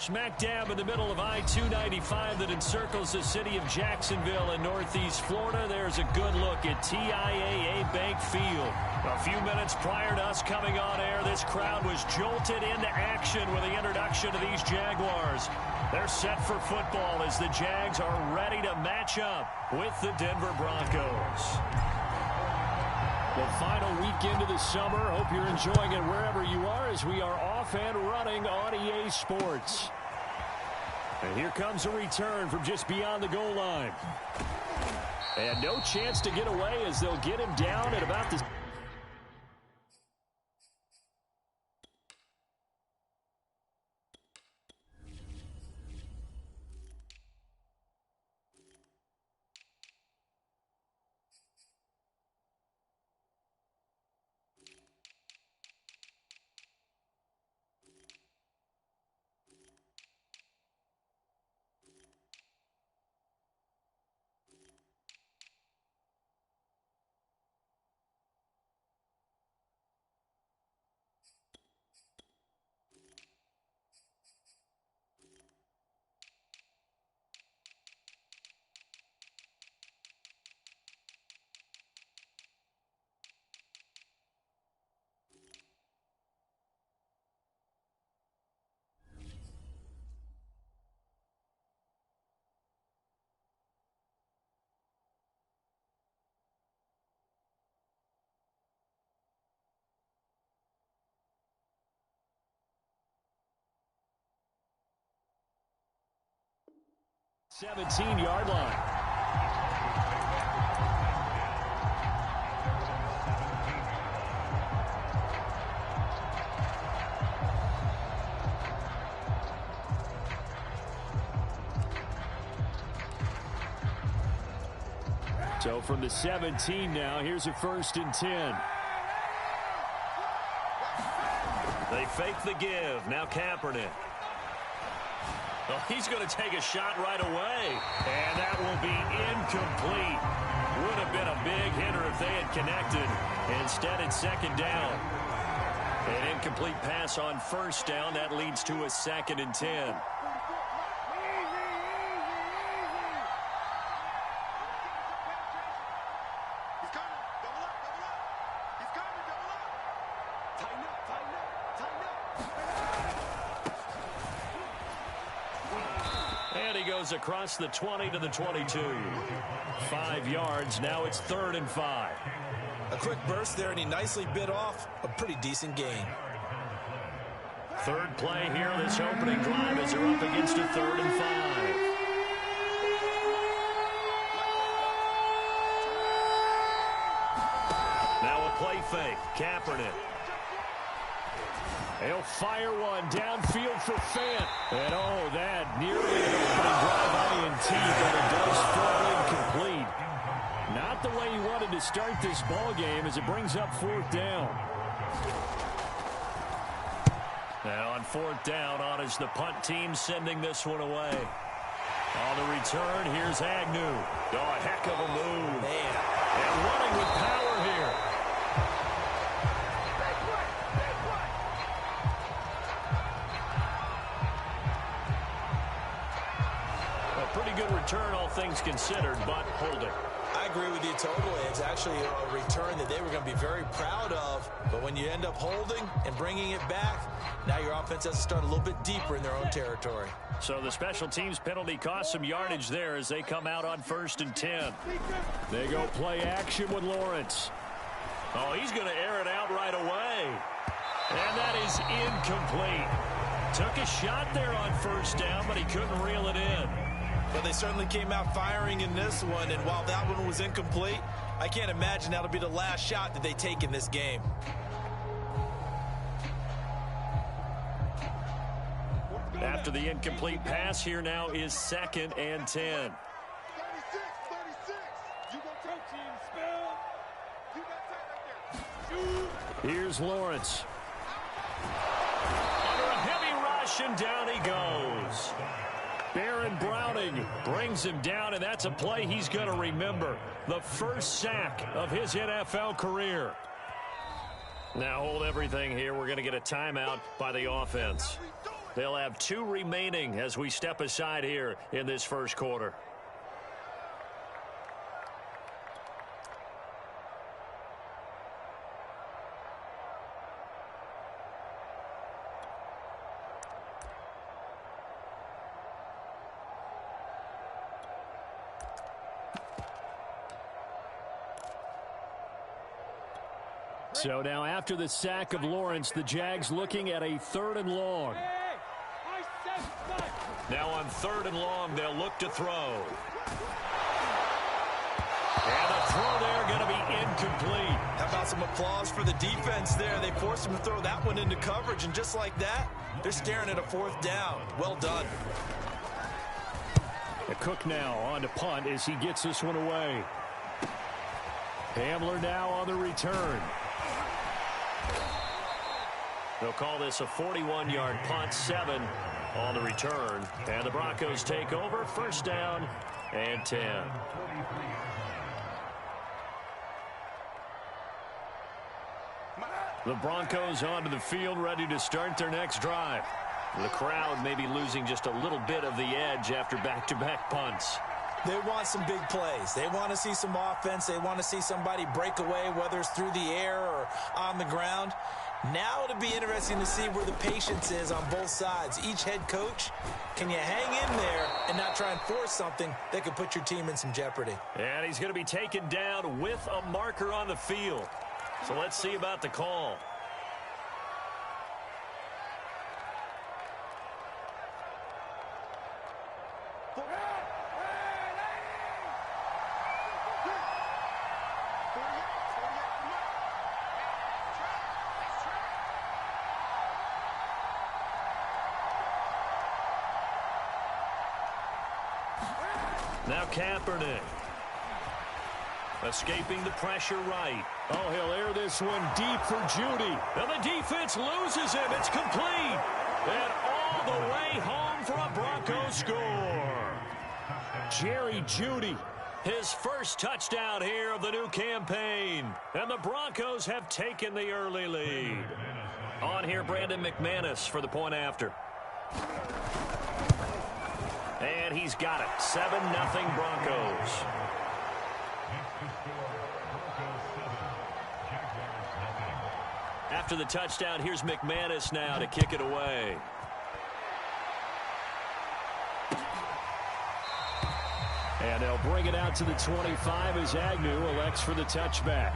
Smack dab in the middle of I-295 that encircles the city of Jacksonville in northeast Florida. There's a good look at TIAA Bank Field. A few minutes prior to us coming on air, this crowd was jolted into action with the introduction of these Jaguars. They're set for football as the Jags are ready to match up with the Denver Broncos. The final weekend of the summer. Hope you're enjoying it wherever you are as we are off and running on EA Sports. And here comes a return from just beyond the goal line. And no chance to get away as they'll get him down at about the... ...17-yard line. So from the 17 now, here's a 1st and 10. They fake the give. Now Kaepernick. Well, he's going to take a shot right away. And that will be incomplete. Would have been a big hitter if they had connected. Instead, it's 2nd down. An incomplete pass on 1st down. That leads to a 2nd and 10. Across the 20 to the 22. 5 yards. Now it's 3rd and 5. A quick burst there, and he nicely bit off a pretty decent gain. 3rd play here this opening drive as they're up against a 3rd and 5. Now a play fake. Kaepernick. He'll fire one downfield for Fant. And oh, that nearly an opening drive INT, but it does fall incomplete. Not the way he wanted to start this ball game as it brings up 4th down. Now on 4th down, on is the punt team sending this one away. On the return, here's Agnew. Oh, a heck of a move. Man. And running with power here. Pretty good return, all things considered, but holding. I agree with you totally. It's actually a return that they were going to be very proud of. But when you end up holding and bringing it back, now your offense has to start a little bit deeper in their own territory. So the special teams penalty cost some yardage there as they come out on 1st and 10. They go play action with Lawrence. Oh, he's going to air it out right away. And that is incomplete. Took a shot there on 1st down, but he couldn't reel it in. But they certainly came out firing in this one, and while that one was incomplete, I can't imagine that'll be the last shot that they take in this game. After the incomplete pass, here now is 2nd and 10. 36. You gonna tell team spell? You got time right there. Here's Lawrence. Under a heavy rush, and down he goes. Baron Browning brings him down, and that's a play he's going to remember. The first sack of his NFL career. Now hold everything here. We're going to get a timeout by the offense. They'll have 2 remaining as we step aside here in this first quarter. So now after the sack of Lawrence, the Jags looking at a 3rd and long. Now on 3rd and long, they'll look to throw. And the throw there going to be incomplete. How about some applause for the defense there? They forced him to throw that one into coverage, and just like that, they're staring at a 4th down. Well done. The Cook now on to punt as he gets this one away. Hamler now on the return. They'll call this a 41-yard punt, 7 on the return. And the Broncos take over, 1st down and 10. The Broncos onto the field, ready to start their next drive. The crowd may be losing just a little bit of the edge after back-to-back punts. They want some big plays. They want to see some offense. They want to see somebody break away, whether it's through the air or on the ground. Now it'll be interesting to see where the patience is on both sides. Each head coach, can you hang in there and not try and force something that could put your team in some jeopardy? And he's going to be taken down with a marker on the field. So let's see about the call. Now Kaepernick. Escaping the pressure right. Oh, he'll air this one deep for Judy. And the defense loses him. It's complete. And all the way home for a Broncos score. Jerry Judy, his first touchdown here of the new campaign. And the Broncos have taken the early lead. On here, Brandon McManus for the point after. And he's got it. 7-0 Broncos. After the touchdown, here's McManus now to kick it away. And they'll bring it out to the 25 as Agnew elects for the touchback.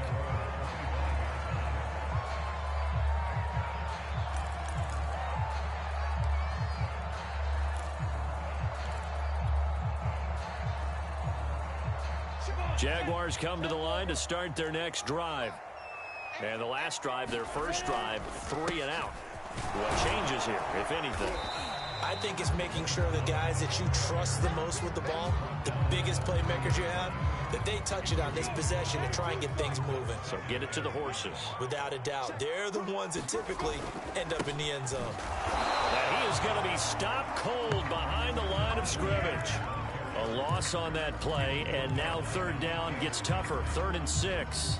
Jaguars come to the line to start their next drive. And the last drive, their first drive, 3 and out. What changes here, if anything? I think it's making sure the guys that you trust the most with the ball, the biggest playmakers you have, that they touch it on this possession to try and get things moving. So get it to the horses. Without a doubt. They're the ones that typically end up in the end zone. And he is going to be stopped cold behind the line of scrimmage. A loss on that play, and now 3rd down gets tougher. 3rd and 6.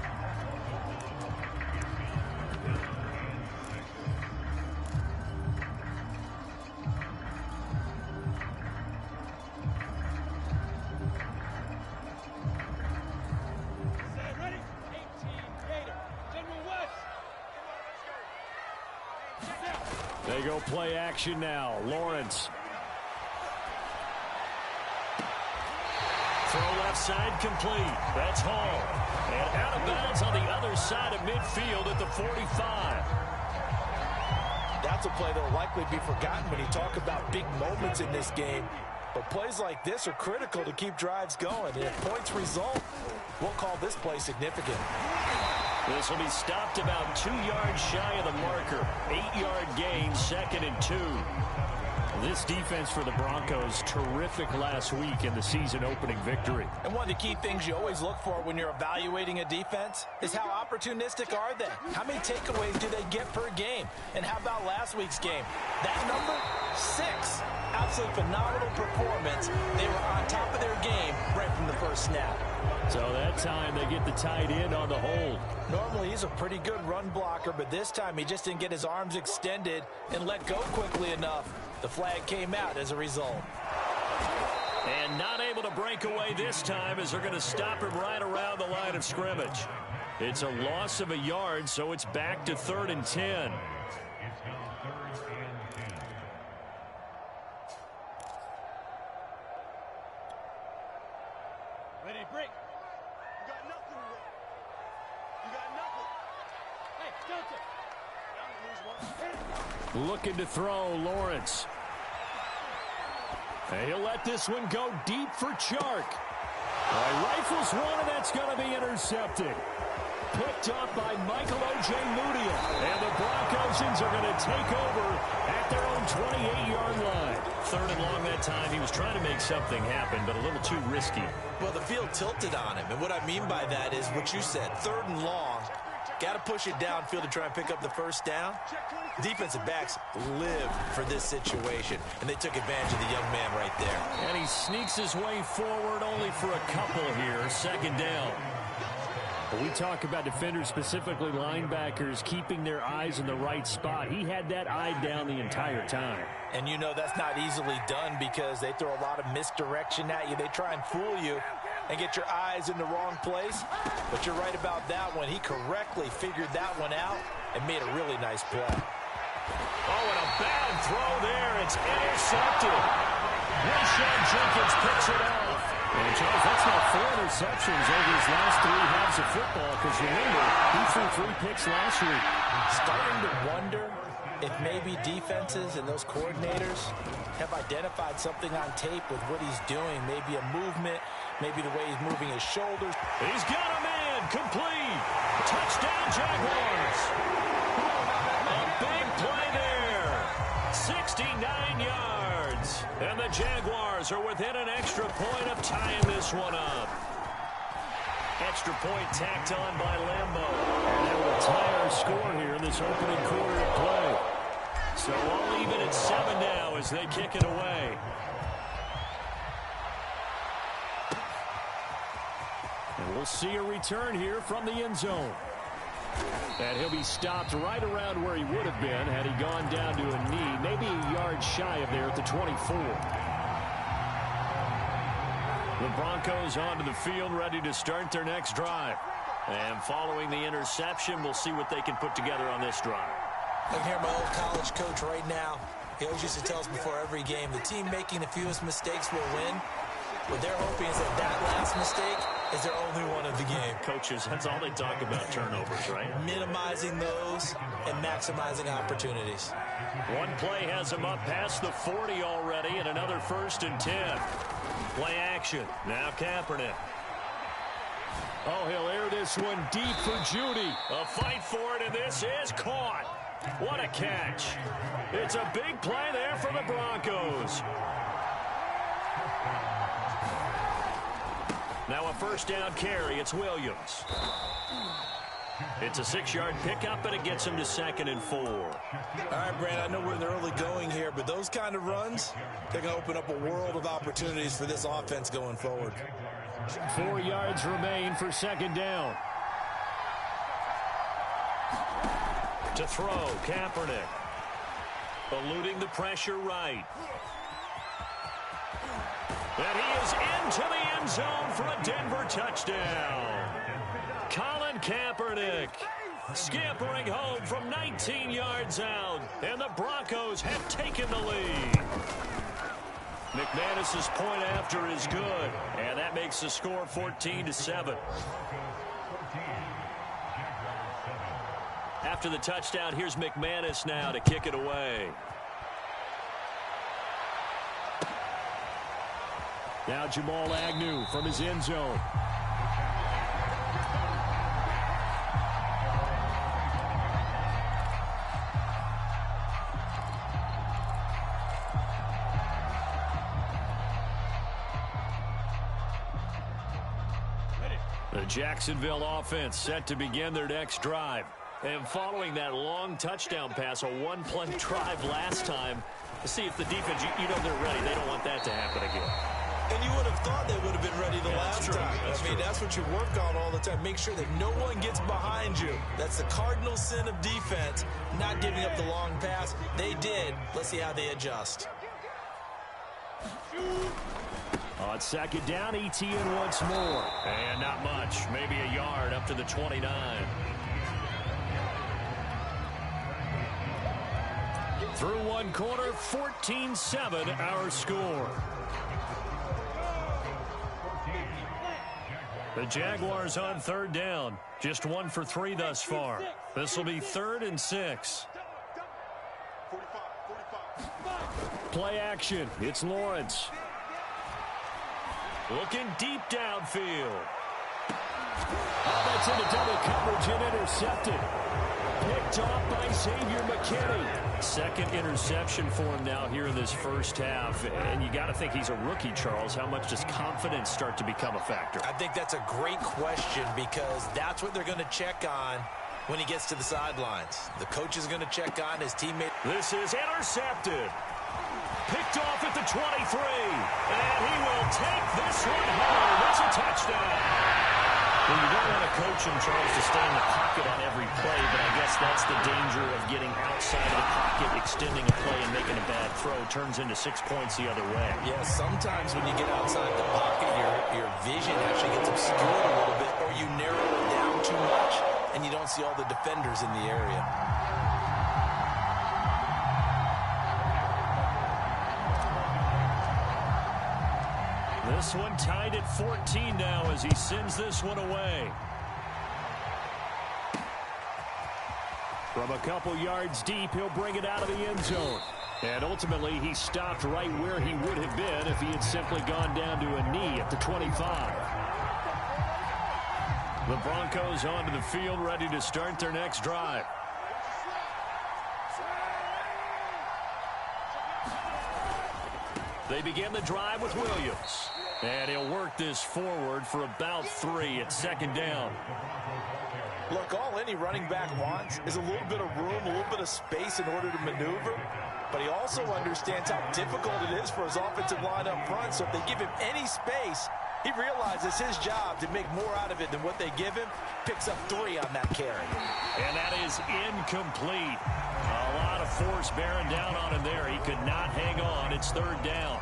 They go play action now. Lawrence. Throw left side complete. That's Hall. And out of bounds on the other side of midfield at the 45. That's a play that will likely be forgotten when you talk about big moments in this game. But plays like this are critical to keep drives going. And if points result, we'll call this play significant. This will be stopped about 2 yards shy of the marker. 8-yard gain, 2nd and 2. This defense for the Broncos, terrific last week in the season-opening victory. And one of the key things you always look for when you're evaluating a defense is how opportunistic are they? How many takeaways do they get per game? And how about last week's game? That number 6. Absolutely phenomenal performance. They were on top of their game right from the first snap. So that time they get the tight end on the hold. Normally he's a pretty good run blocker, but this time he just didn't get his arms extended and let go quickly enough. The flag came out as a result. And not able to break away this time as they're going to stop him right around the line of scrimmage. It's a loss of a yard, so it's back to 3rd and 10. Ready, break. You got nothing to run. You got nothing. Hey, Johnson. Now lose one. Looking to throw, Lawrence. And he'll let this one go deep for Chark. Rifles one, and that's going to be intercepted. Picked up by Michael Ojemudia. And the Broncos are going to take over at their own 28-yard line. 3rd and long that time. He was trying to make something happen, but a little too risky. Well, the field tilted on him, and what I mean by that is what you said, 3rd and long. Got to push it downfield to try and pick up the first down. Defensive backs live for this situation, and they took advantage of the young man right there. And he sneaks his way forward only for a couple here. 2nd down. We talk about defenders, specifically linebackers, keeping their eyes in the right spot. He had that eye down the entire time. And you know that's not easily done because they throw a lot of misdirection at you. They try and fool you and get your eyes in the wrong place. But you're right about that one. He correctly figured that one out and made a really nice play. Oh, and a bad throw there. It's intercepted. Rashawn Jenkins picks it off. And, Charles, that's now 4 interceptions over his last 3 halves of football because, remember, he threw 3 picks last week. Starting to wonder if maybe defenses and those coordinators have identified something on tape with what he's doing. Maybe a movement, maybe the way he's moving his shoulders. He's got a man. Complete. Touchdown, Jaguars. A big play there. 69 yards. And the Jaguars are within an extra point of tying this one up. Extra point tacked on by Lambeau. And that will tie our score here in this opening quarter of play. So all even at 7 now as they kick it away. And we'll see a return here from the end zone. And he'll be stopped right around where he would have been had he gone down to a knee, maybe a yard shy of there at the 24. The Broncos onto the field, ready to start their next drive. And following the interception, we'll see what they can put together on this drive. I can hear my old college coach right now. He always used to tell us before every game, the team making the fewest mistakes will win. What they're hoping is that last mistake is their only one of the game. Coaches, that's all they talk about, turnovers, right? Minimizing those and maximizing opportunities. One play has him up past the 40 already, and another 1st and 10. Play action. Now Kaepernick. Oh, he'll air this one deep for Judy. A fight for it, and this is caught. What a catch. It's a big play there for the Broncos. Now a 1st down carry. It's Williams. It's a 6-yard pickup, and it gets him to 2nd and 4. All right, Brand, I know we're in the early going here, but those kind of runs, they're going to open up a world of opportunities for this offense going forward. 4 yards remain for 2nd down. To throw, Kaepernick. Eluding the pressure right. And he is into the end zone for a Denver touchdown. Colin Kaepernick scampering home from 19 yards out. And the Broncos have taken the lead. McManus's point after is good. And that makes the score 14-7. After the touchdown, here's McManus now to kick it away. Now Jamal Agnew from his end zone. The Jacksonville offense set to begin their next drive. And following that long touchdown pass, a one-play drive last time, to see if the defense, you know they're ready. They don't want that to happen again. And you would have thought they would have been ready the last time. That's what you work on all the time. Make sure that no one gets behind you. That's the cardinal sin of defense, not giving up the long pass. They did. Let's see how they adjust. On second down, ETN once more. And not much. Maybe a yard up to the 29. Through one quarter, 14-7 our score. The Jaguars on third down. Just 1 for 3 thus far. This will be 3rd and 6. Play action. It's Lawrence. Looking deep downfield. Oh, that's into double coverage and intercepted. Picked off by Xavier McKinney. Second interception for him now here in this first half. And you got to think he's a rookie, Charles. How much does confidence start to become a factor? I think that's a great question because that's what they're going to check on when he gets to the sidelines. The coach is going to check on his teammate. This is intercepted. Picked off at the 23. And he will take this one home. It's a touchdown. Well, you don't want to coach him, Charles, to stay in the pocket on every play, but I guess that's the danger of getting outside of the pocket, extending a play and making a bad throw. Turns into 6 points the other way. Yeah, sometimes when you get outside the pocket, your vision actually gets obscured a little bit, or you narrow it down too much, and you don't see all the defenders in the area. This one tied at 14 now as he sends this one away. From a couple yards deep, he'll bring it out of the end zone. And ultimately, he stopped right where he would have been if he had simply gone down to a knee at the 25. The Broncos onto the field, ready to start their next drive. They begin the drive with Williams. And he'll work this forward for about 3 at second down. Look, all any running back wants is a little bit of room, a little bit of space in order to maneuver. But he also understands how difficult it is for his offensive line up front. So if they give him any space, he realizes his job to make more out of it than what they give him. Picks up 3 on that carry. And that is incomplete. A lot of force bearing down on him there. He could not hang on. It's third down.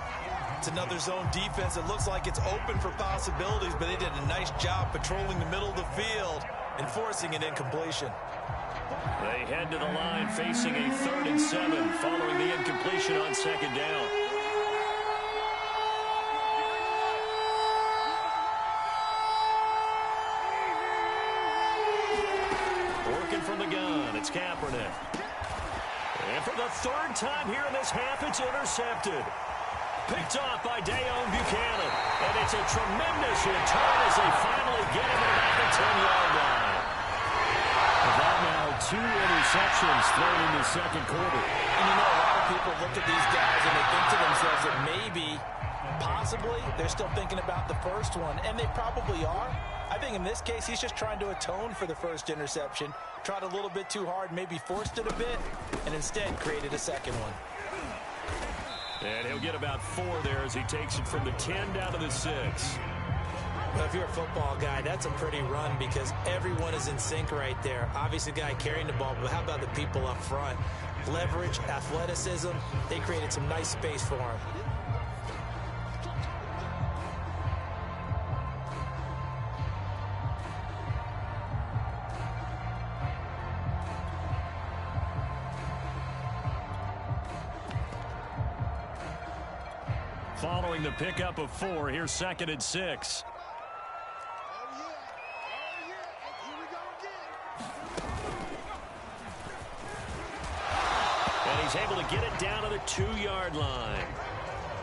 It's another zone defense. It looks like it's open for possibilities, but they did a nice job patrolling the middle of the field and forcing an incompletion. They head to the line facing a 3rd and 7 following the incompletion on second down. Working from the gun, it's Kaepernick. And for the 3rd time here in this half, it's intercepted. Picked off by Dayon Buchanan. And it's a tremendous return as they finally get him at the 10-yard line. That now 2 interceptions thrown in the second quarter. And you know, a lot of people look at these guys and they think to themselves that maybe, possibly, they're still thinking about the first one. And they probably are. I think in this case, he's just trying to atone for the first interception. Tried a little bit too hard, maybe forced it a bit, and instead created a second one. And he'll get about 4 there as he takes it from the 10 down to the 6. Well, if you're a football guy, that's a pretty run because everyone is in sync right there. Obviously, the guy carrying the ball, but how about the people up front? Leverage, athleticism, they created some nice space for him. Following the pickup of 4, here's 2nd and 6. And he's able to get it down to the 2-yard line.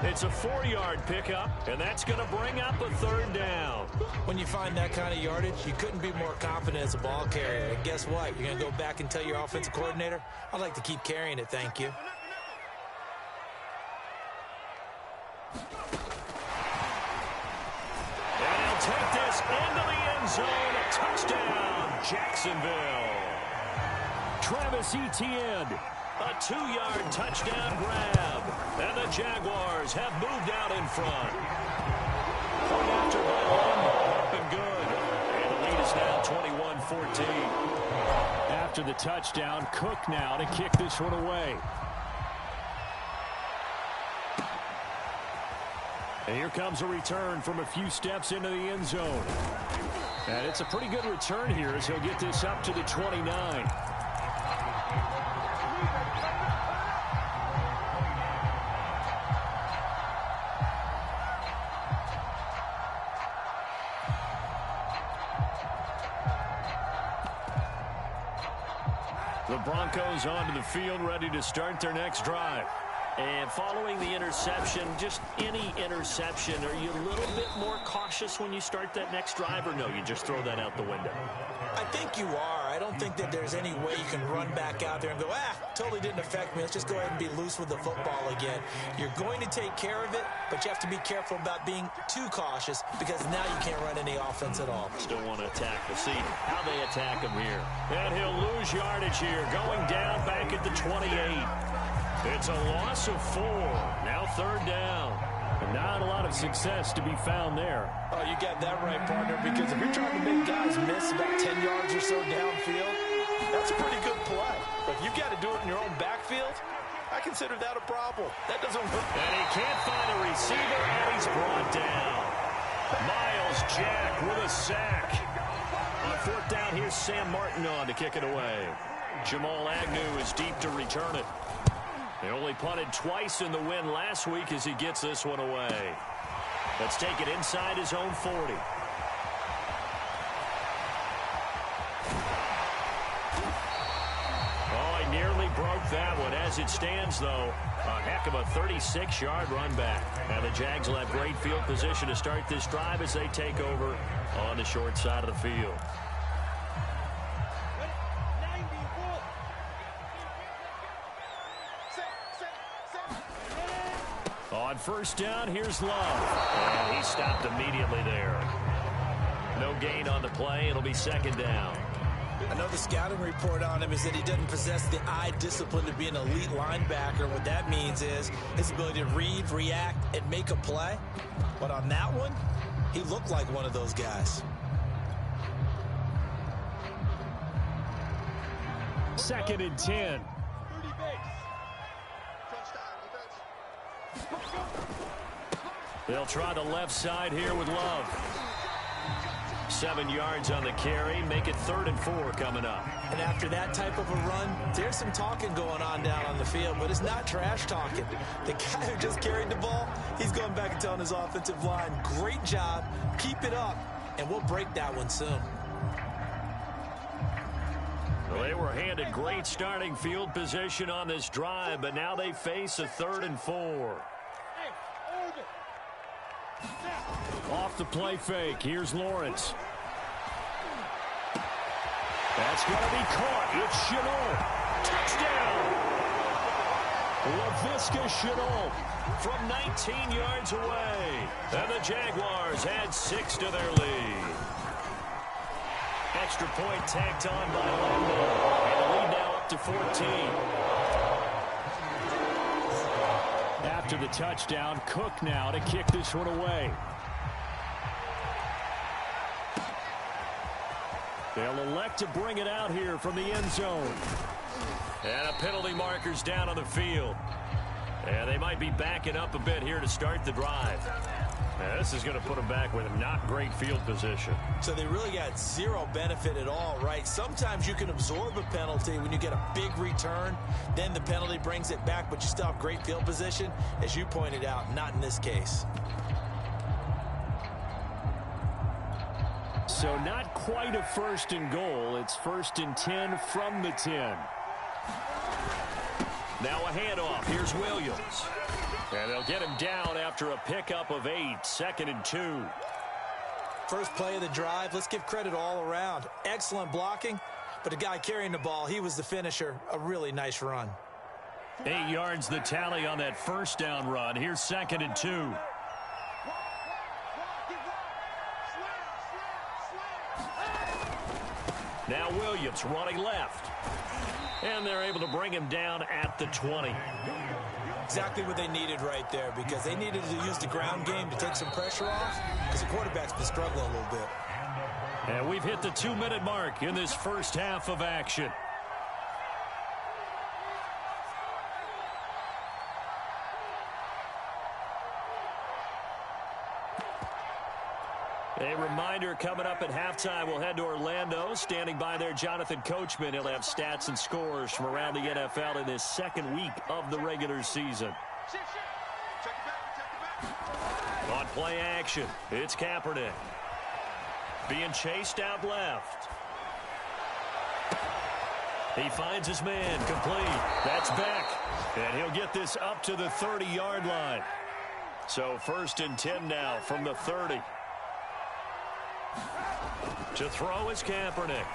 It's a 4-yard pickup, and that's going to bring up a 3rd down. When you find that kind of yardage, you couldn't be more confident as a ball carrier. And guess what? You're going to go back and tell your offensive coordinator, I'd like to keep carrying it, thank you. Take this into the end zone. A touchdown, Jacksonville. Travis Etienne. A 2-yard touchdown grab. And the Jaguars have moved out in front. Point after by London. Up and good. And the lead is now 21-14. After the touchdown, Cook now to kick this one away. And here comes a return from a few steps into the end zone. And it's a pretty good return here as he'll get this up to the 29. The Broncos onto the field, ready to start their next drive. And following the interception, just any interception, are you a little bit more cautious when you start that next drive, or no, you just throw that out the window? I think you are. I don't think that there's any way you can run back out there and go, totally didn't affect me. Let's just go ahead and be loose with the football again. You're going to take care of it, but you have to be careful about being too cautious because now you can't run any offense at all. Still want to attack. We'll see how they attack him here. And he'll lose yardage here, going down back at the 28. It's a loss of 4. Now 3rd down. And not a lot of success to be found there. Oh, you got that right, partner, because if you're trying to make guys miss about 10 yards or so downfield, that's a pretty good play. But if you've got to do it in your own backfield, I consider that a problem. That doesn't work. And he can't find a receiver, and he's brought down. Miles Jack with a sack. On 4th down, here's Sam Martin on to kick it away. Jamal Agnew is deep to return it. They only punted twice in the win last week as he gets this one away. Let's take it inside his own 40. Oh, he nearly broke that one. As it stands, though, a heck of a 36-yard run back. Now the Jags will have great field position to start this drive as they take over on the short side of the field. On 1st down, here's Love. And he stopped immediately there. No gain on the play. It'll be 2nd down. I know the scouting report on him is that he doesn't possess the eye discipline to be an elite linebacker. What that means is his ability to read, react, and make a play. But on that one, he looked like one of those guys. 2nd and 10. They'll try the left side here with Love. 7 yards on the carry. Make it 3rd and 4 coming up. And after that type of a run, there's some talking going on down on the field, but it's not trash talking. The guy who just carried the ball, he's going back and telling his offensive line, great job, keep it up, and we'll break that one soon. Well, they were handed great starting field position on this drive, but now they face a 3rd and 4. Off the play fake. Here's Lawrence. That's going to be caught. It's Shenault. Touchdown. LaVisca Shenault from 19 yards away. And the Jaguars add 6 to their lead. Extra point tacked on by Londo. And the lead now up to 14. After the touchdown, Cook now to kick this one away. They'll elect to bring it out here from the end zone. And a penalty marker's down on the field. And they might be backing up a bit here to start the drive. Now, this is going to put them back with not great field position. So they really got zero benefit at all, right? Sometimes you can absorb a penalty when you get a big return. Then the penalty brings it back, but you still have great field position. As you pointed out, not in this case. So not quite a 1st and goal. It's 1st and 10 from the 10. Now a handoff. Here's Williams. And they'll get him down after a pickup of 8. 2nd and 2. First play of the drive. Let's give credit all around. Excellent blocking. But the guy carrying the ball, he was the finisher. A really nice run. 8 yards the tally on that 1st down run. Here's 2nd and 2. Now Williams running left. And they're able to bring him down at the 20. Exactly what they needed right there, because they needed to use the ground game to take some pressure off, because the quarterback's been struggling a little bit. And we've hit the 2-minute mark in this first half of action. A reminder, coming up at halftime, we'll head to Orlando. Standing by there, Jonathan Coachman. He'll have stats and scores from around the NFL in this second week of the regular season. On play action, it's Kaepernick. Being chased out left. He finds his man, complete. That's Beck. And he'll get this up to the 30-yard line. So 1st and 10 now from the 30. To throw is Kaepernick.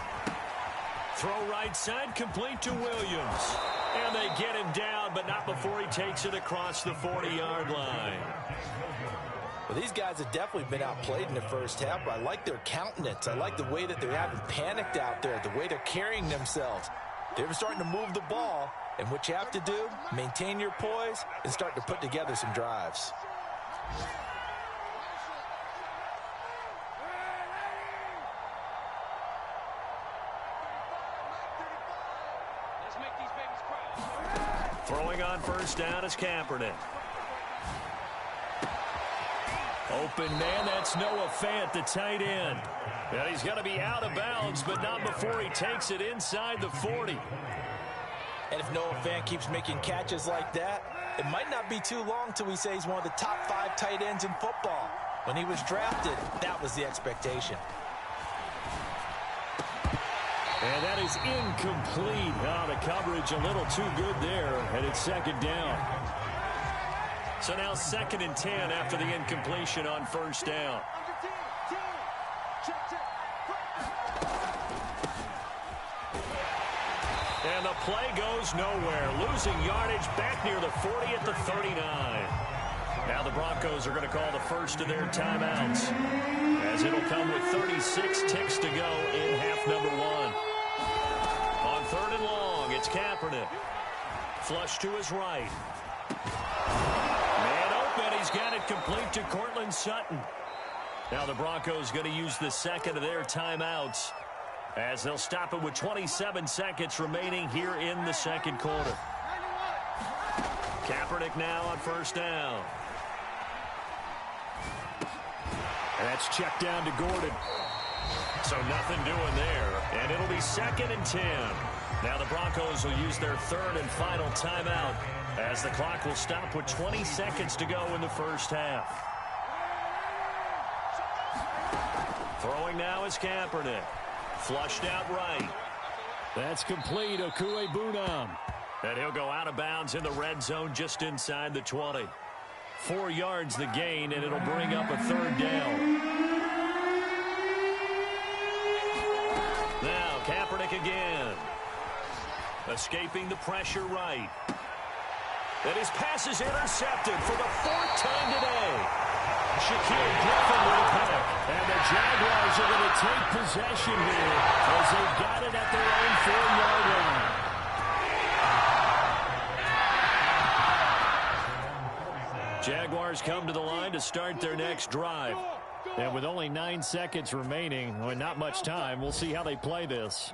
Throw right side, complete to Williams. And they get him down, but not before he takes it across the 40-yard line. Well, these guys have definitely been outplayed in the first half, but I like their countenance. I like the way that they're having panicked out there, the way they're carrying themselves. They're starting to move the ball, and what you have to do, maintain your poise and start to put together some drives. Throwing on 1st down is Kaepernick. Open man, that's Noah Fant, the tight end. And he's going to be out of bounds, but not before he takes it inside the 40. And if Noah Fant keeps making catches like that, it might not be too long till we say he's one of the top 5 tight ends in football. When he was drafted, that was the expectation. And that is incomplete. Oh, the coverage a little too good there, and it's 2nd down. So now 2nd and 10 after the incompletion on 1st down. And the play goes nowhere. Losing yardage back near the 40 at the 39. Now the Broncos are going to call the first of their timeouts, as it'll come with 36 ticks to go in half number 1. On 3rd and long, it's Kaepernick. Flush to his right. Man open, he's got it complete to Courtland Sutton. Now the Broncos going to use the 2nd of their timeouts, as they'll stop it with 27 seconds remaining here in the 2nd quarter. Kaepernick now on 1st down. And that's checked down to Gordon. So nothing doing there. And it'll be 2nd and 10. Now the Broncos will use their 3rd and final timeout, as the clock will stop with 20 seconds to go in the first half. Throwing now is Kaepernick. Flushed out right. That's complete. Okuegbunam. And he'll go out of bounds in the red zone just inside the 20. 4 yards the gain, and it'll bring up a 3rd down. Now Kaepernick again. Escaping the pressure right. And his pass is intercepted for the 4th time today. Shaquille Griffin will pick. And the Jaguars are going to take possession here, as they've got it at their own 4-yard line. Jaguars come to the line to start their next drive. And with only 9 seconds remaining, well, not much time, we'll see how they play this.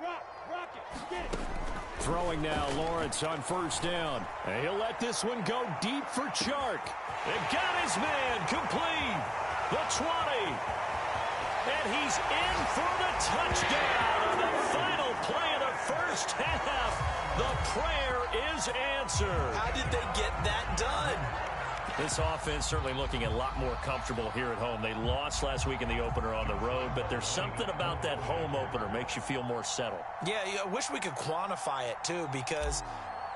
Throwing now, Lawrence on 1st down. And he'll let this one go deep for Chark. And got his man complete. The 20. And he's in for the touchdown on the final play of the first half. The prayer is answered. How did they get that done? This offense certainly looking a lot more comfortable here at home. They lost last week in the opener on the road, but there's something about that home opener makes you feel more settled. Yeah, I wish we could quantify it, too, because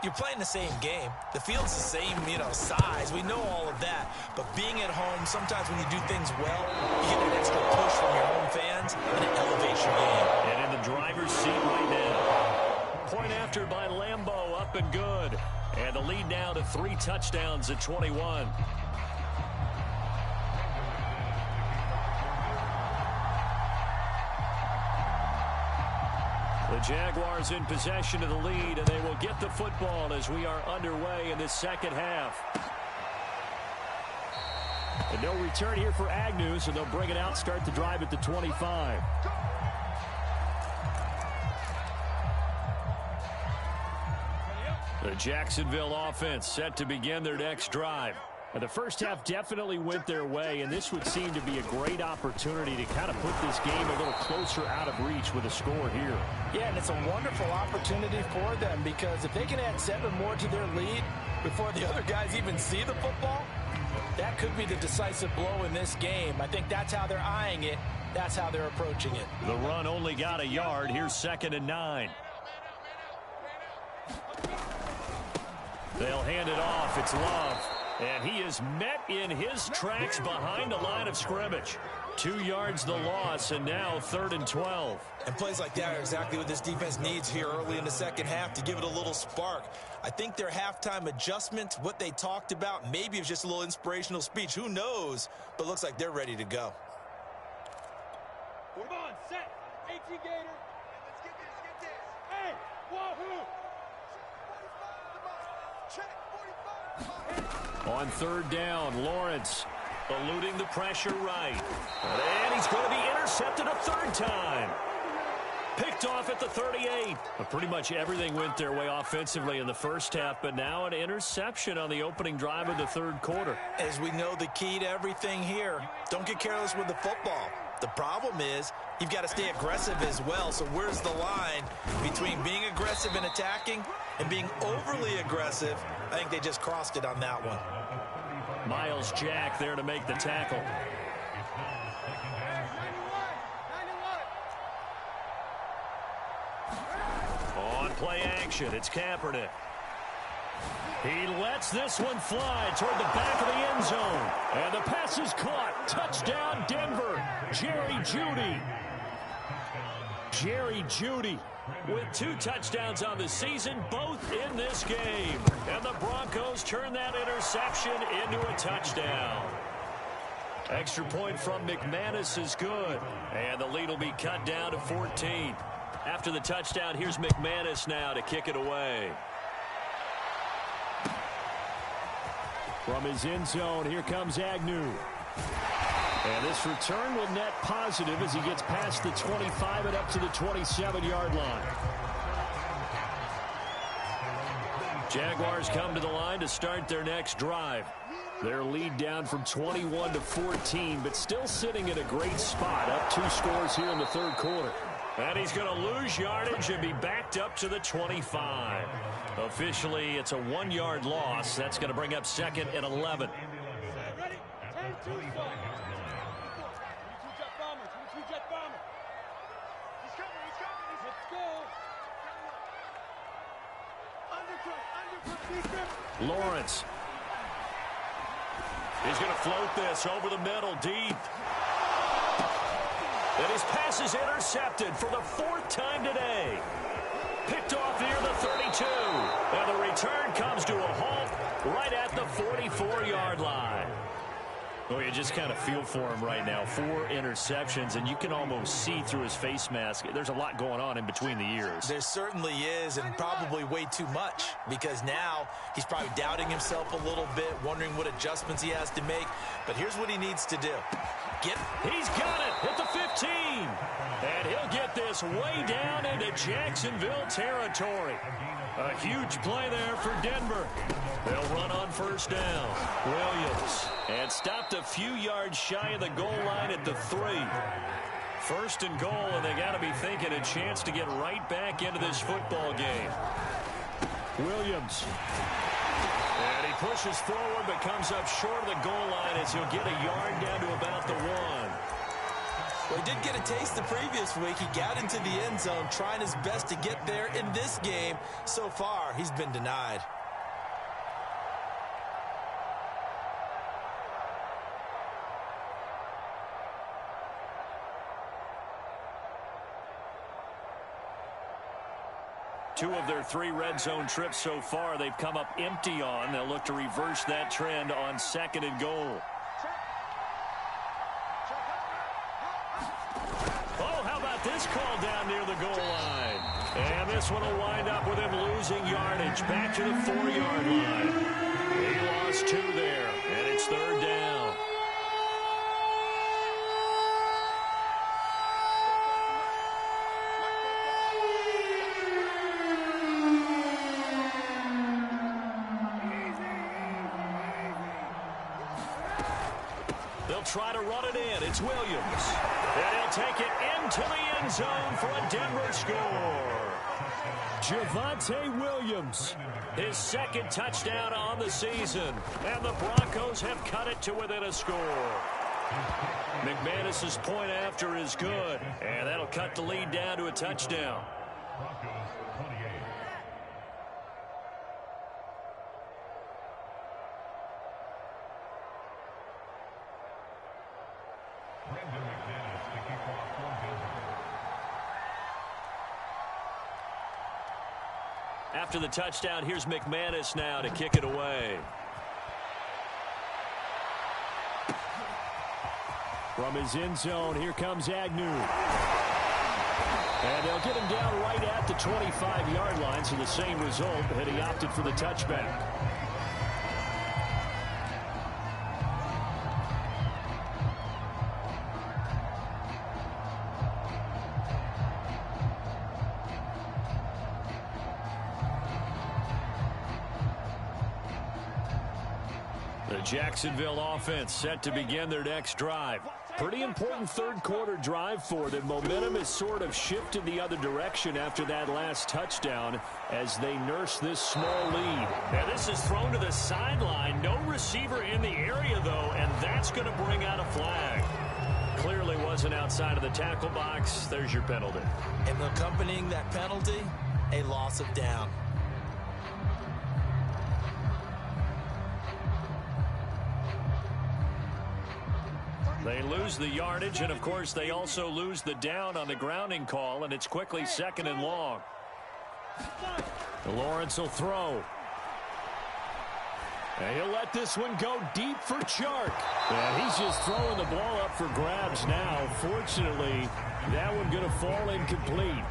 you're playing the same game. The field's the same, size. We know all of that. But being at home, sometimes when you do things well, you get an extra push from your home fans, and it elevates your game. And in the driver's seat right now. Point after by Lambeau, up and good. And the lead now to 3 touchdowns at 21. The Jaguars in possession of the lead, and they will get the football as we are underway in this second half. And no return here for Agnew, so they'll bring it out, start the drive at the 25. The Jacksonville offense set to begin their next drive. The first half definitely went their way, and this would seem to be a great opportunity to kind of put this game a little closer out of reach with a score here. Yeah, and it's a wonderful opportunity for them because if they can add 7 more to their lead before the other guys even see the football, that could be the decisive blow in this game. I think that's how they're eyeing it. That's how they're approaching it. The run only got a yard. Here's 2nd and 9. They'll hand it off. It's Love. And he is met in his tracks behind the line of scrimmage. 2 yards the loss, and now 3rd and 12. And plays like that are exactly what this defense needs here early in the second half to give it a little spark. I think their halftime adjustment, what they talked about, maybe it was just a little inspirational speech. Who knows? But it looks like they're ready to go. Come on, set. 18 Gator. Let's get this. Hey, wahoo. Check 45. On 3rd down, Lawrence eluding the pressure right. And he's going to be intercepted a 3rd time. Picked off at the 38. But pretty much everything went their way offensively in the first half, but now an interception on the opening drive of the 3rd quarter. As we know, the key to everything here, don't get careless with the football. The problem is you've got to stay aggressive as well. So where's the line between being aggressive and attacking and being overly aggressive? I think they just crossed it on that one. Miles Jack there to make the tackle. On play action, it's Kaepernick. He lets this one fly toward the back of the end zone. And the pass is caught. Touchdown, Denver. Jerry Jeudy. Jerry Jeudy with 2 touchdowns on the season, both in this game. And the Broncos turn that interception into a touchdown. Extra point from McManus is good. And the lead will be cut down to 14. After the touchdown, here's McManus now to kick it away. From his end zone, here comes Agnew. And this return will net positive as he gets past the 25 and up to the 27-yard line. Jaguars come to the line to start their next drive. Their lead down from 21 to 14, but still sitting at a great spot, up 2 scores here in the 3rd quarter. And he's going to lose yardage and be backed up to the 25. Officially, it's a 1-yard loss. That's going to bring up 2nd and 11. Ready? 10-2 zone. 22 jet bomber. 22 jet bomber. He's coming. Let's go. Undercut. Defense. Lawrence. He's going to float this over the middle, deep. And his pass is intercepted for the 4th time today. Picked off near the 32. And the return comes to a halt right at the 44-yard line. Oh, you just kind of feel for him right now. 4 interceptions, and you can almost see through his face mask. There's a lot going on in between the ears. There certainly is, and probably way too much, because now he's probably doubting himself a little bit, wondering what adjustments he has to make. But here's what he needs to do. He's got it at the 15. And he'll get this way down into Jacksonville territory. A huge play there for Denver. They'll run on 1st down. Williams. And stopped a few yards shy of the goal line at the 3. 1st and goal, and they got to be thinking a chance to get right back into this football game. Williams. And he pushes forward but comes up short of the goal line as he'll get a yard down to about the 1. Well, he did get a taste the previous week. He got into the end zone trying his best to get there in this game. So far, he's been denied. Two of their 3 red zone trips so far, they've come up empty on. They'll look to reverse that trend on 2nd and goal. Oh, how about this call down near the goal line? And this one will wind up with him losing yardage. Back to the 4-yard line. He lost 2 there, and it's 3rd down. They'll try to run it in. It's Williams. And he'll take it into the end zone for a Denver score. Javonte Williams, his 2nd touchdown on the season. And the Broncos have cut it to within a score. McManus's point after is good. And that'll cut the lead down to a touchdown. After the touchdown, here's McManus now to kick it away. From his end zone, here comes Agnew. And they'll get him down right at the 25-yard line, so the same result, and he opted for the touchback. The Jacksonville offense set to begin their next drive. Pretty important 3rd quarter drive for them. Momentum has sort of shifted the other direction after that last touchdown as they nurse this small lead. Now this is thrown to the sideline. No receiver in the area, though, and that's going to bring out a flag. Clearly wasn't outside of the tackle box. There's your penalty. And accompanying that penalty, a loss of down. They lose the yardage, and, of course, they also lose the down on the grounding call, and it's quickly 2nd and long. Lawrence will throw. And he'll let this one go deep for Chark. And he's just throwing the ball up for grabs now. Fortunately, that one going to fall incomplete.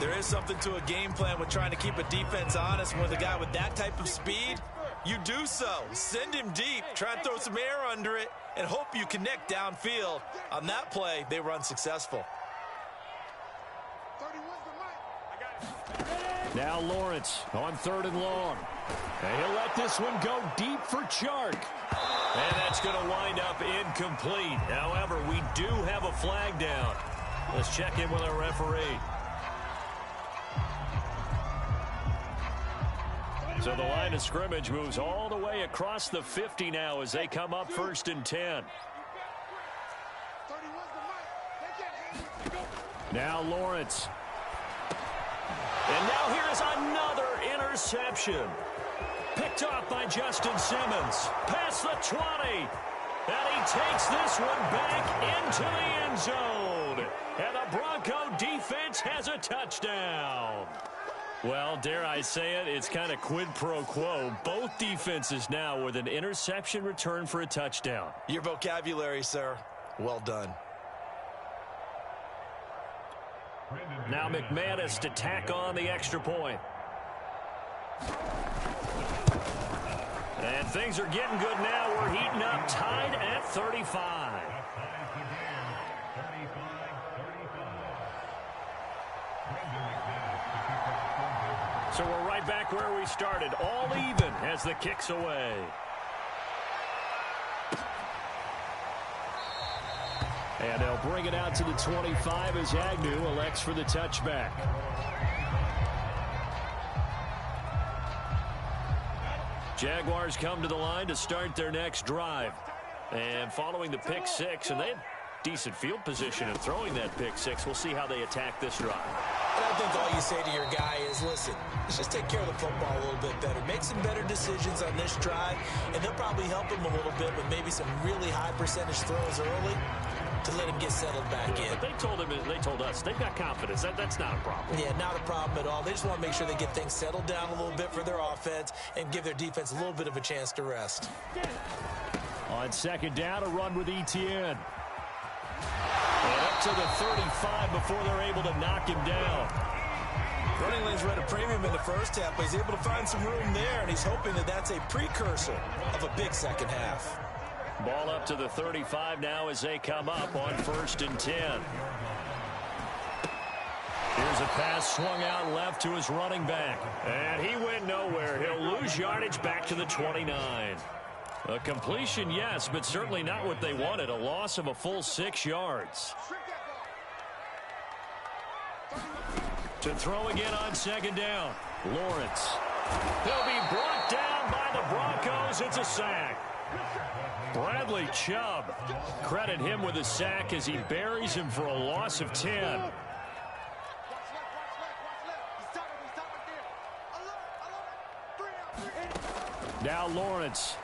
There is something to a game plan with trying to keep a defense honest. With a guy with that type of speed, you do so. Send him deep. Try and throw some air under it and hope you connect downfield. On that play, they were unsuccessful. Now Lawrence on 3rd and long. And he'll let this one go deep for Chark. And that's going to wind up incomplete. However, we do have a flag down. Let's check in with our referee. So the line of scrimmage moves all the way across the 50 now as they come up 1st and 10. Now Lawrence. And now here is another interception. Picked off by Justin Simmons. Past the 20. And he takes this one back into the end zone. And the Bronco defense has a touchdown. Well, dare I say it, it's kind of quid pro quo. Both defenses now with an interception return for a touchdown. Your vocabulary, sir. Well done. Now McManus to tack on the extra point. And things are getting good now. We're heating up, tied at 35. So we're right back where we started, all even as the kick's away. And they'll bring it out to the 25 as Agnew elects for the touchback. Jaguars come to the line to start their next drive. And following the pick six, and they had decent field position in throwing that pick six. We'll see how they attack this drive. And I think all you say to your guy is, listen, let's just take care of the football a little bit better. Make some better decisions on this drive, and they'll probably help him a little bit with maybe some really high percentage throws early to let him get settled back in. But they told us they've got confidence. That's not a problem. Yeah, not a problem at all. They just want to make sure they get things settled down a little bit for their offense and give their defense a little bit of a chance to rest. On second down, a run with Etienne. And up to the 35 before they're able to knock him down. Running lanes were at a premium in the first half, but he's able to find some room there, and he's hoping that that's a precursor of a big second half. Ball up to the 35 now as they come up on 1st and 10. Here's a pass swung out left to his running back. And he went nowhere. He'll lose yardage back to the 29. A completion, yes, but certainly not what they wanted. A loss of a full 6 yards. To throw again on 2nd down. Lawrence. He'll be brought down by the Broncos. It's a sack. Bradley Chubb. Credit him with a sack as he buries him for a loss of 10. Now Lawrence.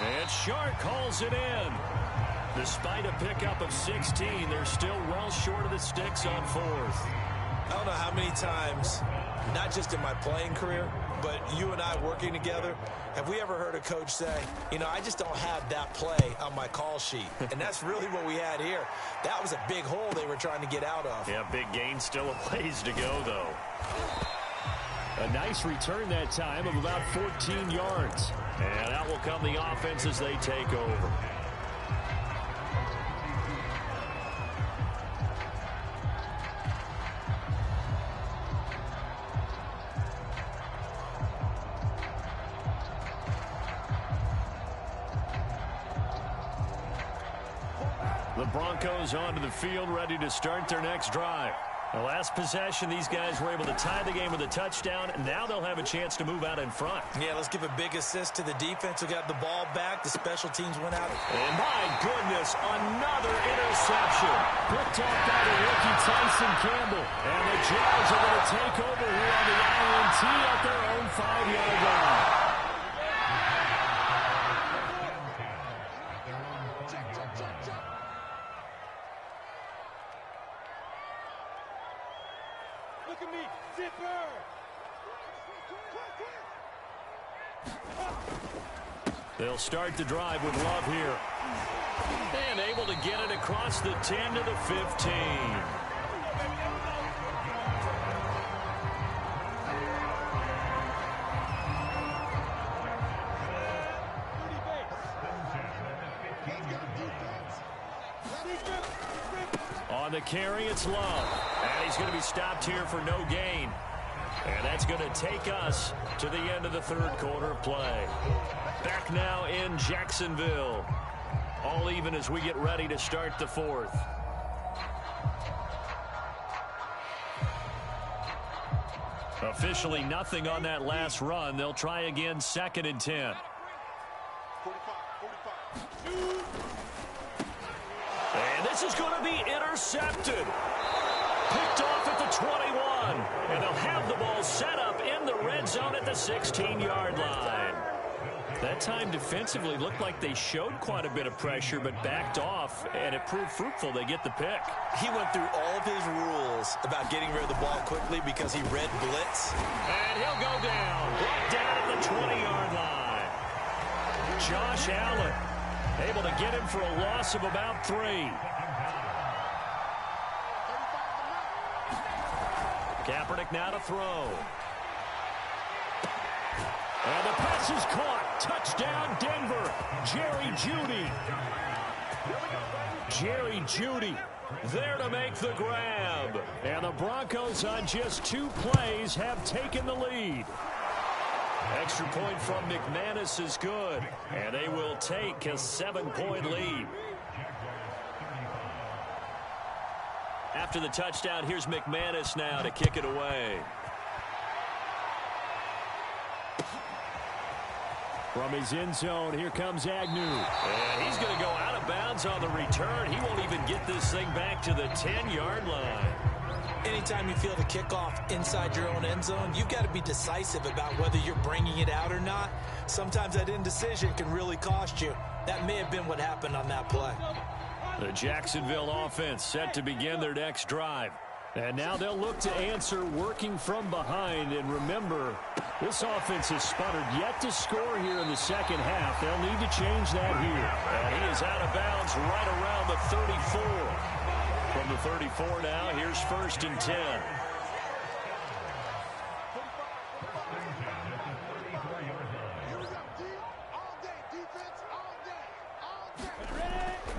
And Shark calls it in. Despite a pickup of 16, they're still well short of the sticks on 4th. I don't know how many times, not just in my playing career, but you and I working together, have we ever heard a coach say, you know, I just don't have that play on my call sheet. And that's really what we had here. That was a big hole they were trying to get out of. Yeah, big gain, still a ways to go, though. A nice return that time of about 14 yards. And out will come the offense as they take over. The Broncos onto the field, ready to start their next drive. The last possession, these guys were able to tie the game with a touchdown, and now they'll have a chance to move out in front. Yeah, let's give a big assist to the defense who got the ball back. The special teams went out. And my goodness, another interception. Picked off by the rookie Tyson Campbell. And the Jags are going to take over here on the INT at their own 5-yard line. Look at me, zipper! They'll start the drive with Love here. And able to get it across the 10 to the 15. On the carry, it's Love. And he's going to be stopped here for no gain. And that's going to take us to the end of the 3rd quarter of play. Back now in Jacksonville. All even as we get ready to start the 4th. Officially nothing on that last run. They'll try again 2nd and 10. 45. And this is going to be intercepted. Picked off at the 21. And they'll have the ball set up in the red zone at the 16-yard line. That time defensively looked like they showed quite a bit of pressure but backed off, and it proved fruitful. They get the pick. He went through all of his rules about getting rid of the ball quickly because he read blitz. And he'll go down. Brought down at the 20-yard line. Josh Allen able to get him for a loss of about 3. Kaepernick now to throw. And the pass is caught. Touchdown, Denver. Jerry Jeudy. Jerry Jeudy there to make the grab. And the Broncos on just 2 plays have taken the lead. Extra point from McManus is good. And they will take a 7-point lead. After the touchdown, here's McManus now to kick it away. From his end zone, here comes Agnew. And he's going to go out of bounds on the return. He won't even get this thing back to the 10-yard line. Anytime you feel the kickoff inside your own end zone, you've got to be decisive about whether you're bringing it out or not. Sometimes that indecision can really cost you. That may have been what happened on that play. The Jacksonville offense set to begin their next drive. And now they'll look to answer working from behind. And remember, this offense has sputtered yet to score here in the second half. They'll need to change that here. And he is out of bounds right around the 34. From From the 34 now, here's 1st and 10.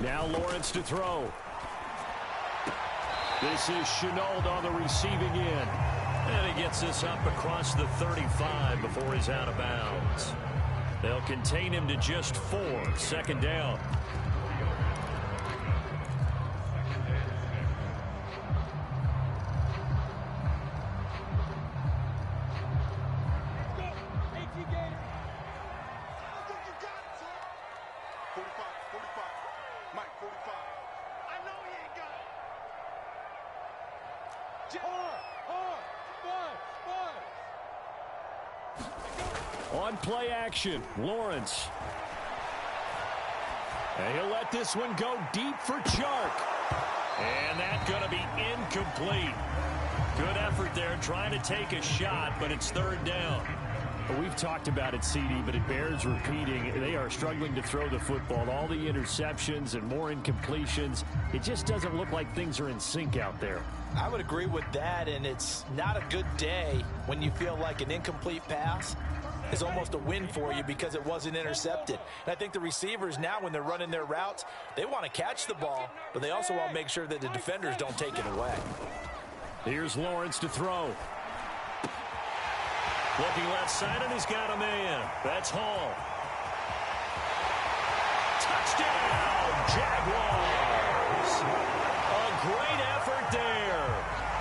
Now Lawrence to throw. This is Chenault on the receiving end. And he gets this up across the 35 before he's out of bounds. They'll contain him to just 4. 2nd down. On play action, Lawrence. And he'll let this one go deep for Chark. And that's going to be incomplete. Good effort there trying to take a shot, but it's 3rd down. Well, we've talked about it, CD, but it bears repeating. They are struggling to throw the football. All the interceptions and more incompletions. It just doesn't look like things are in sync out there. I would agree with that, and it's not a good day when you feel like an incomplete pass is almost a win for you because it wasn't intercepted. And I think the receivers now, when they're running their routes, they want to catch the ball, but they also want to make sure that the defenders don't take it away. Here's Lawrence to throw. Looking left side, and he's got a man. That's Hall. Touchdown, Jaguars. A great effort there.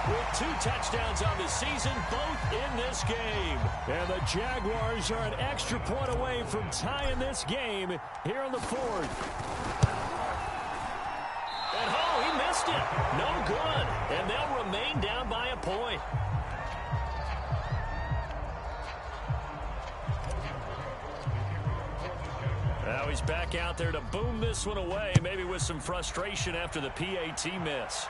With 2 touchdowns on the season, both in this game. And the Jaguars are an extra point away from tying this game here in the 4th. And oh, he missed it. No good. And they'll remain down by a point. Now he's back out there to boom this one away, maybe with some frustration after the PAT miss.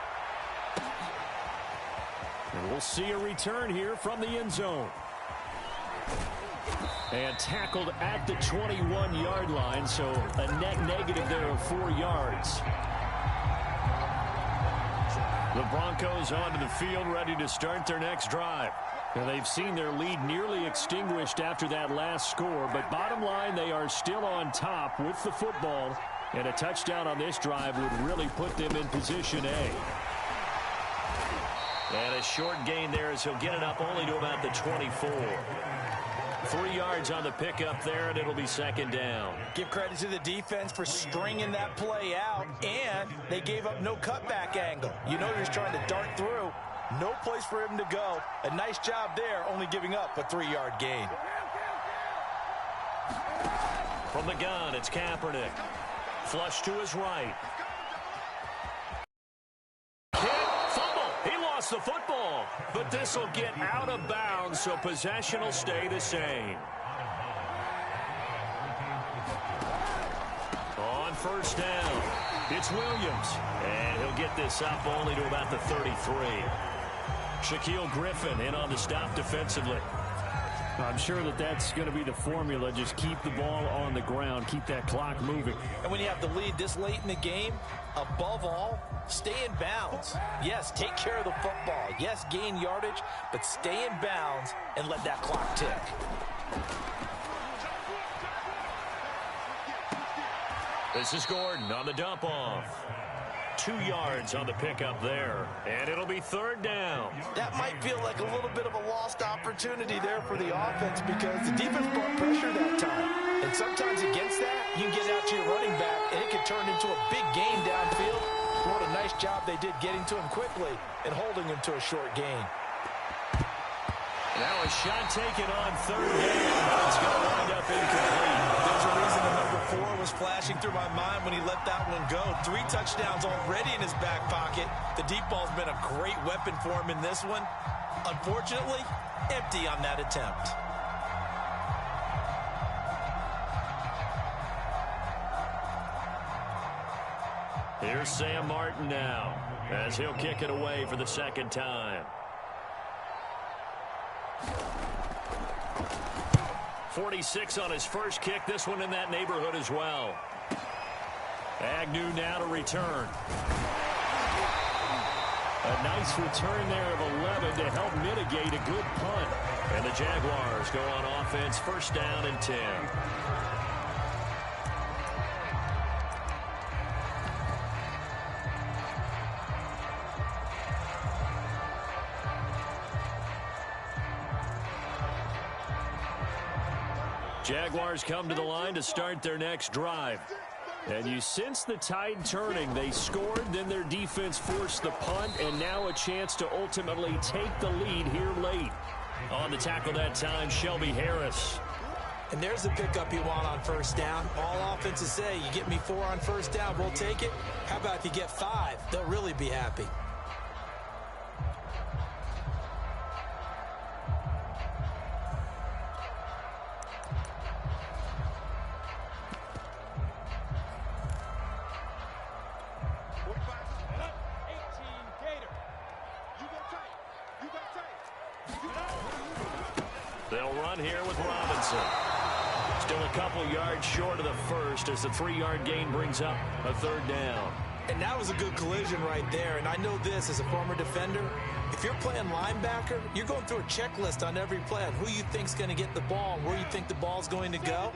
And we'll see a return here from the end zone. And tackled at the 21-yard line, so a net negative there of 4 yards. The Broncos onto the field, ready to start their next drive. Now, they've seen their lead nearly extinguished after that last score, but bottom line, they are still on top with the football, and a touchdown on this drive would really put them in position A. And a short gain there as he'll get it up only to about the 24. 3 yards on the pickup there, and it'll be 2nd down. Give credit to the defense for stringing that play out, and they gave up no cutback angle. You know, he's trying to dart through. No place for him to go. A nice job there, only giving up a 3-yard gain. From the gun, it's Kaepernick. Flush to his right. The football, but this will get out of bounds, so possession will stay the same. On 1st down, it's Williams, and he'll get this up only to about the 33. Shaquille Griffin in on the stop defensively. I'm sure that that's going to be the formula. Just keep the ball on the ground, keep that clock moving. And when you have the lead this late in the game, above all, stay in bounds. Yes, take care of the football. Yes, gain yardage, but stay in bounds and let that clock tick. This is Gordon on the dump off. 2 yards on the pickup there, and it'll be 3rd down. That might feel like a little bit of a lost opportunity there for the offense because the defense brought pressure that time. And sometimes against that, you can get out to your running back, and it can turn into a big gain downfield. What a nice job they did getting to him quickly and holding him to a short gain. Now a shot taken on 3rd down, but it's going to wind up incomplete. There's a reason the number 4 was flashing through my mind when he let that one go. 3 touchdowns already in his back pocket. The deep ball's been a great weapon for him in this one. Unfortunately, empty on that attempt. Here's Sam Martin now as he'll kick it away for the 2nd time. 46 on his first kick. This one in that neighborhood as well. Agnew now to return. A nice return there of 11 to help mitigate a good punt. And the Jaguars go on offense, first down and 10. Jaguars come to the line to start their next drive. And you sense the tide turning. They scored, then their defense forced the punt, and now a chance to ultimately take the lead here late. On the tackle that time, Shelby Harris. And there's the pickup you want on first down. All offenses say, you get me 4 on first down, we'll take it. How about if you get 5? They'll really be happy. They'll run here with Robinson. Still a couple yards short of the first as the 3-yard gain brings up a third down. And that was a good collision right there. And I know this as a former defender. If you're playing linebacker, you're going through a checklist on every play on who you think's going to get the ball and where you think the ball's going to go.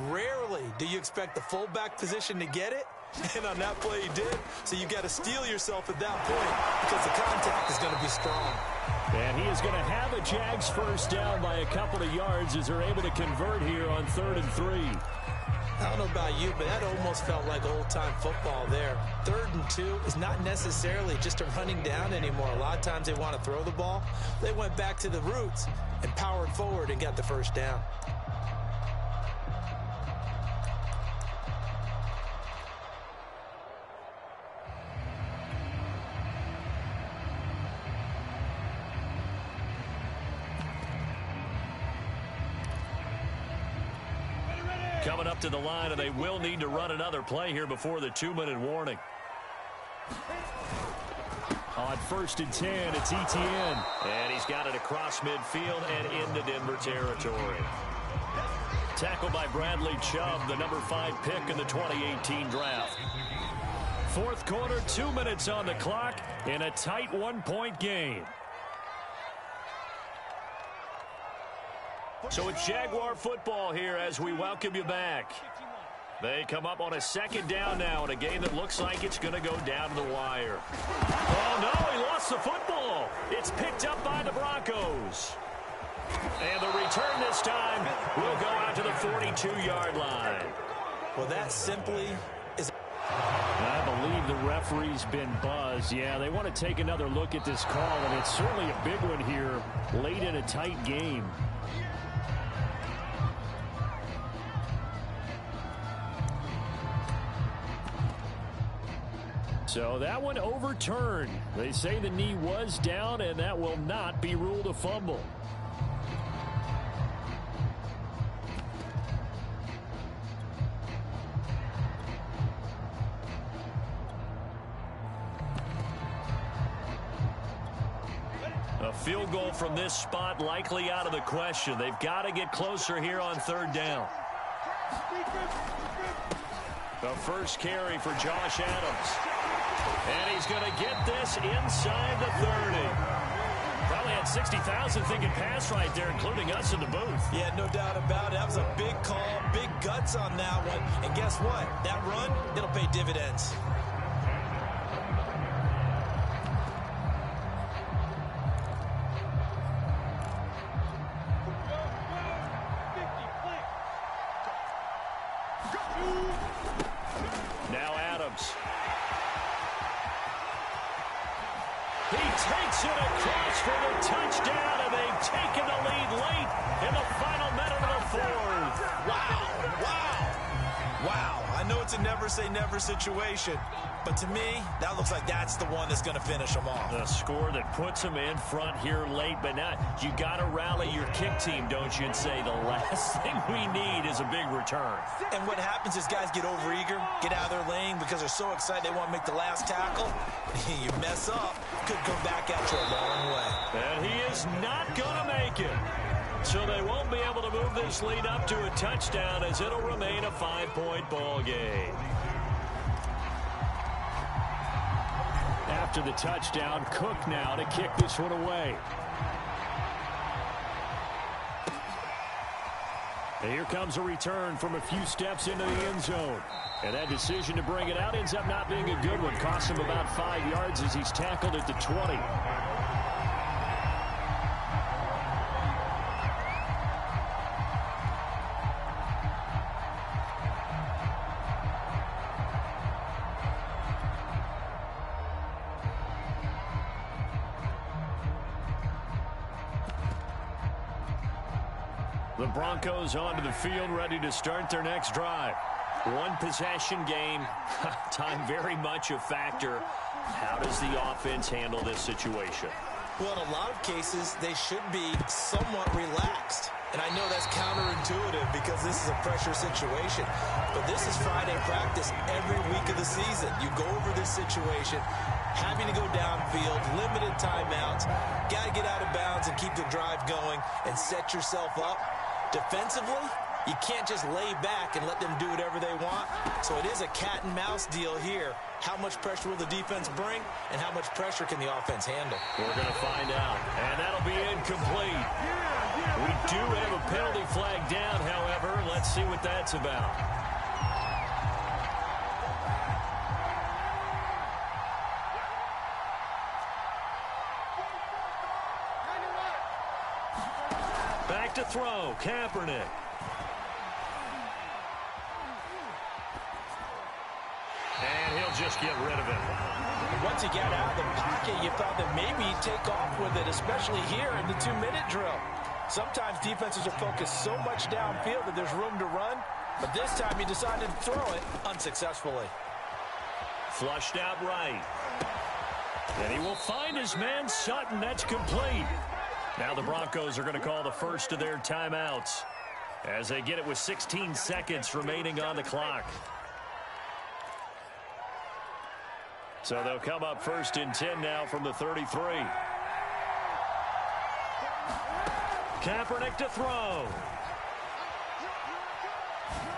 Rarely do you expect the fullback position to get it. And on that play he did. So you've got to steel yourself at that point because the contact is going to be strong. And he is going to have a Jags first down by a couple of yards as they're able to convert here on 3rd and 3. I don't know about you, but that almost felt like old-time football there. 3rd and 2 is not necessarily just a running down anymore. A lot of times they want to throw the ball. They went back to the roots and powered forward and got the first down. Coming up to the line, and they will need to run another play here before the 2-minute warning. On 1st and 10, it's Etienne. And he's got it across midfield and into Denver territory. Tackled by Bradley Chubb, the number 5 pick in the 2018 draft. 4th quarter, 2 minutes on the clock in a tight 1-point game. So it's Jaguar football here as we welcome you back. They come up on a 2nd down now in a game that looks like it's going to go down to the wire. Oh, no, he lost the football. It's picked up by the Broncos. And the return this time will go out to the 42-yard line. Well, that simply is... I believe the referee's been buzzed. Yeah, they want to take another look at this call, and it's certainly a big one here late in a tight game. So that one overturned. They say the knee was down, and that will not be ruled a fumble. A field goal from this spot likely out of the question. They've got to get closer here on 3rd down. The first carry for Josh Adams. And he's going to get this inside the 30. Probably had 60,000 thinking pass right there, including us in the booth. Yeah, no doubt about it. That was a big call, big guts on that one. And guess what? That run, it'll pay dividends. Now Adams. He takes it across for the touchdown, and they've taken the lead late in the final minute of the 4th. Wow. I know it's a never-say-never situation, but to me, that looks like that's the one that's going to finish them off. The score that puts them in front here late, but now you got to rally your kick team, don't you, and say the last thing we need is a big return. And what happens is guys get overeager, get out of their lane because they're so excited they want to make the last tackle. You mess up, could come back at you a long way. And he is not going to make it. So they won't be able to move this lead up to a touchdown as it'll remain a 5-point ball game. after the touchdown. Cook now to kick this one away. And here comes a return from a few steps into the end zone. And that decision to bring it out ends up not being a good one. Cost him about 5 yards as he's tackled at the 20. The Broncos onto the field, ready to start their next drive. One possession game. Time very much a factor. How does the offense handle this situation? Well, in a lot of cases, they should be somewhat relaxed. And I know that's counterintuitive because this is a pressure situation. But this is Friday practice every week of the season. You go over this situation, having to go downfield, limited timeouts, got to get out of bounds and keep the drive going and set yourself up. Defensively, you can't just lay back and let them do whatever they want. So it is a cat and mouse deal here. How much pressure will the defense bring, and how much pressure can the offense handle? We're going to find out. And that'll be incomplete. We do have a penalty flag down, however. Let's see what that's about. Back to throw, Kaepernick. And he'll just get rid of it. Once he got out of the pocket, you thought that maybe he'd take off with it, especially here in the 2-minute drill. Sometimes defenses are focused so much downfield that there's room to run, but this time he decided to throw it unsuccessfully. Flushed out right. And he will find his man Sutton. That's complete. Now the Broncos are going to call the first of their timeouts as they get it with 16 seconds remaining on the clock. So they'll come up 1st and 10 now from the 33. Kaepernick to throw.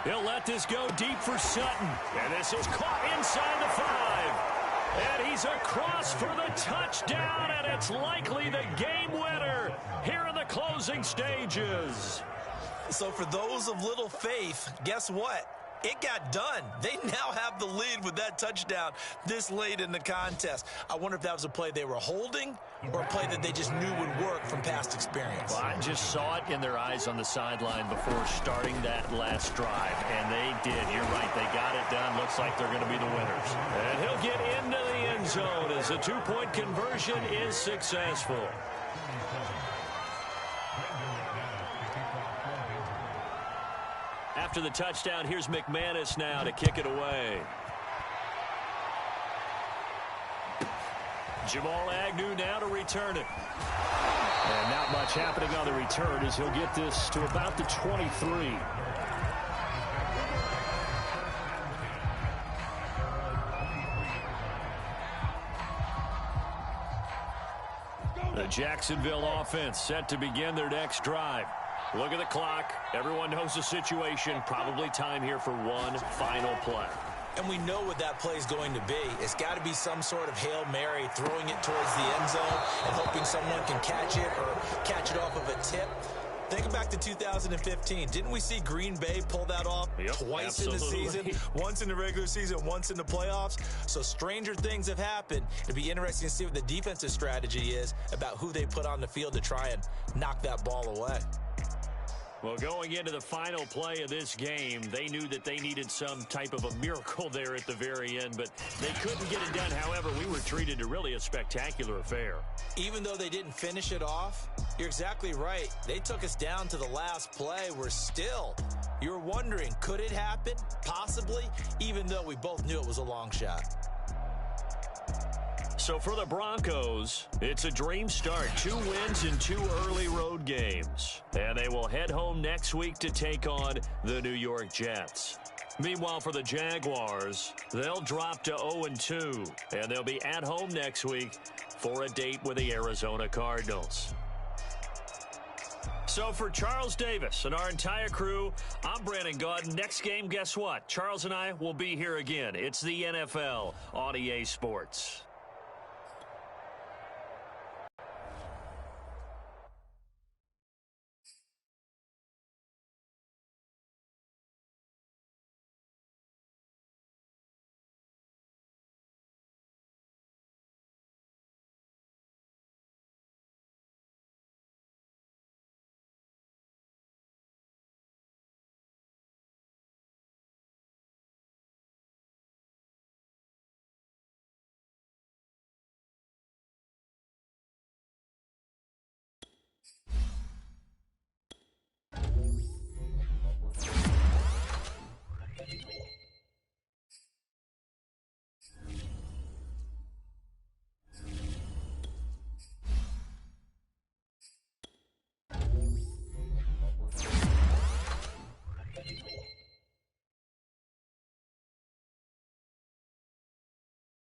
He'll let this go deep for Sutton. And this is caught inside the 5. And he's across for the touchdown, and it's likely the game winner here in the closing stages. So for those of little faith, guess what? It got done. They now have the lead with that touchdown this late in the contest. I wonder if that was a play they were holding or a play that they just knew would work from past experience. Well, I just saw it in their eyes on the sideline before starting that last drive, and they did. You're right. They got it done. Looks like they're going to be the winners. And he'll get into the end zone as the two-point conversion is successful. After the touchdown, here's McManus now to kick it away. Jamal Agnew now to return it. And not much happening on the return as he'll get this to about the 23. The Jacksonville offense set to begin their next drive. Look at the clock. Everyone knows the situation. Probably time here for one final play. And we know what that play is going to be. It's got to be some sort of Hail Mary, throwing it towards the end zone and hoping someone can catch it or catch it off of a tip. Think back to 2015. Didn't we see Green Bay pull that off twice in the season? Once in the regular season, once in the playoffs. So stranger things have happened. It'd be interesting to see what the defensive strategy is about who they put on the field to try and knock that ball away. Well, going into the final play of this game, they knew that they needed some type of a miracle there at the very end, but they couldn't get it done. However, we were treated to really a spectacular affair. Even though they didn't finish it off, you're exactly right. They took us down to the last play. We're still, you were wondering, could it happen? Possibly, even though we both knew it was a long shot. So for the Broncos, it's a dream start. 2 wins in 2 early road games. And they will head home next week to take on the New York Jets. Meanwhile, for the Jaguars, they'll drop to 0-2. And they'll be at home next week for a date with the Arizona Cardinals. So for Charles Davis and our entire crew, I'm Brandon Gaudin. Next game, guess what? Charles and I will be here again. It's the NFL on EA Sports.